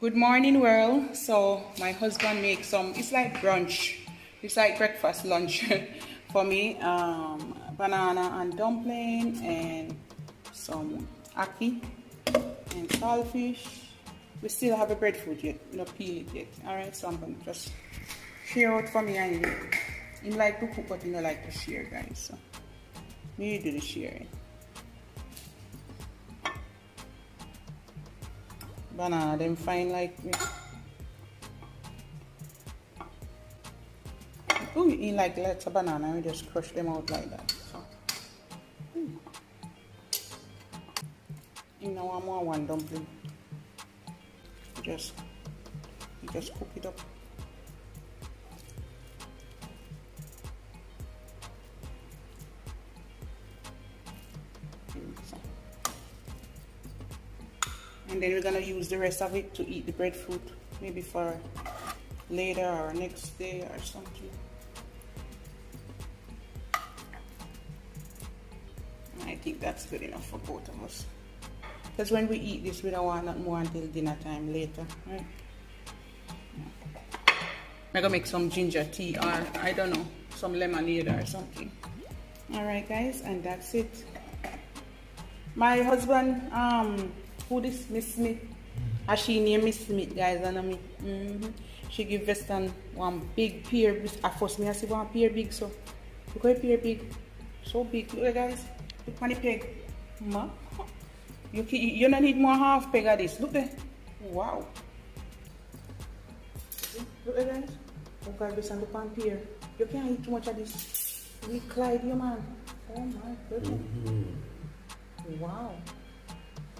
Good morning, world. So my husband makes some, it's like brunch, it's like breakfast lunch for me. Banana and dumpling and some ackee and saltfish. We still have a breadfruit yet, not peel it yet. Alright, so I'm gonna just share out for me and you. You like to cook but you don't like to share, guys. So me do the sharing. Banana them fine like me. Oh, you eat like lots of banana, we just crush them out like that. So you know, I'm on one dumpling. You just cook it up. And then we're gonna use the rest of it to eat the breadfruit, maybe for later or next day or something. I think that's good enough for both of us. Because when we eat this, we don't want nothing more until dinner time later, right? I'm gonna make some ginger tea or I don't know, some lemonade or something. Alright guys, and that's it. My husband, who this Miss Smith? As she named Miss Smith, guys, and me. She give Western one big pear. At first, me I see one pear big, so look at pear big, so big. Look, guys, look on the peg. Ma, you don't need more half peg of this. Look there. Wow. Look at guys. Look at this and look on pear. You can't eat too much of this. We Clyde, you man. Oh my goodness. Wow.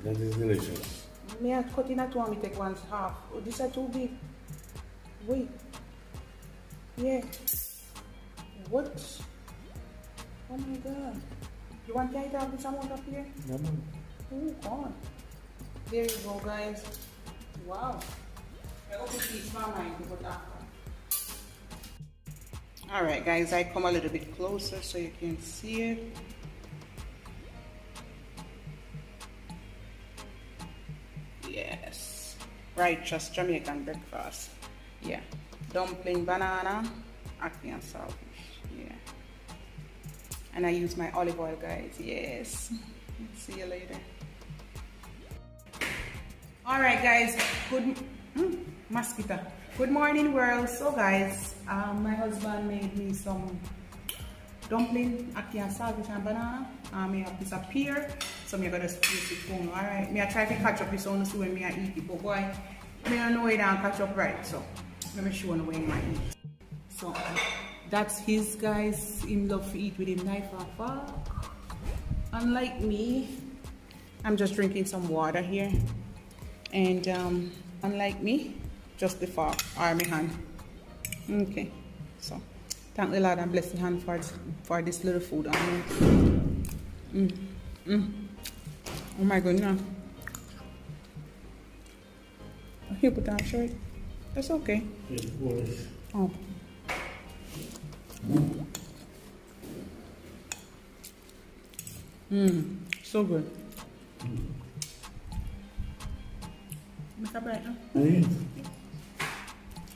That is delicious. Me I cut in at one, me take one half. Oh, this are too big. Wait. Yeah. What? Oh my god. You want to eat out this amount up here? No. Oh, God. There you go, guys. Wow. I hope it eats my mind to put after. Alright, guys, I come a little bit closer so you can see it. Yes, righteous Jamaican breakfast. Yeah, dumpling, banana, ackee and saltfish. Yeah, and I use my olive oil, guys. Yes, see you later. All right, guys. Good mosquito. Good morning, world. So, guys, my husband made me some dumpling, ackee and saltfish and banana. I have this up here, so I'm gonna use it home. Alright, I try to catch up this on see when I eat it, but boy, I don't know where I catch up right, so let me show you when I eat. So that's his, guys. Him love to eat with him knife and fork. Unlike me, I'm just drinking some water here, and unlike me, just the fork or my hand. Okay, so thank the Lord and bless the hand for this little food. Oh my goodness. Here, put that short. That's okay. Oh. So good. Make a bite, huh?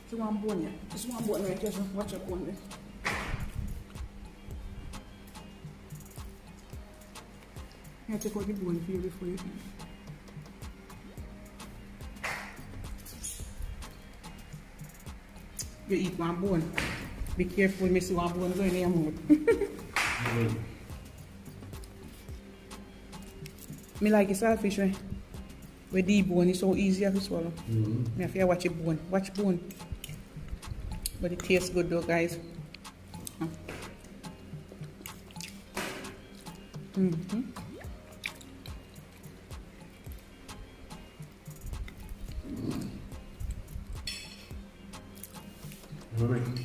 Just one bone, yeah. Just one bone right here, so watch your bone there. I take out the bone for you before you eat. You eat one bone. Be careful, me see one bone going in your mouth. Me like the saltfish, right? Where the bone is so easy to swallow. Me have to watch the bone. Watch bone. But it tastes good though, guys.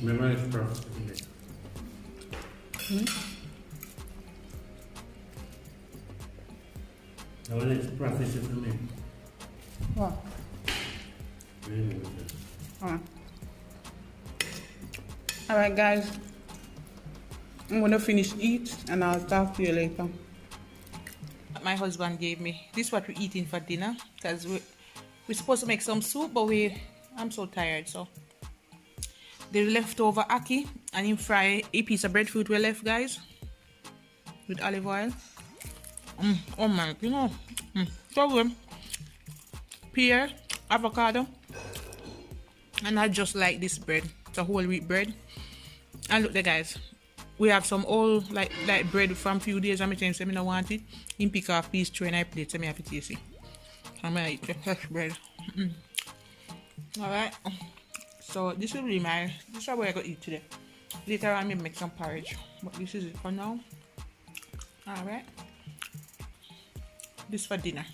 Remember it's perfect. Now let's process it for me. Wow. Alright, guys. I'm gonna finish eat and I'll talk to you later. My husband gave me this is what we're eating for dinner because We're supposed to make some soup, but I'm so tired, so the leftover ackee, and you fry a piece of breadfruit we left, guys, with olive oil. Oh man, you know, so good. Pear, avocado, and I just like this bread. It's a whole wheat bread. And look there, guys, we have some old like bread from few days. I'm saying I don't want it. You pick off piece tray and I plate, so I have to taste it. I'm gonna eat the fresh bread. Alright, so this will be this is what I gonna eat today. Later on, I may make some porridge, but this is it for now. Alright, this for dinner.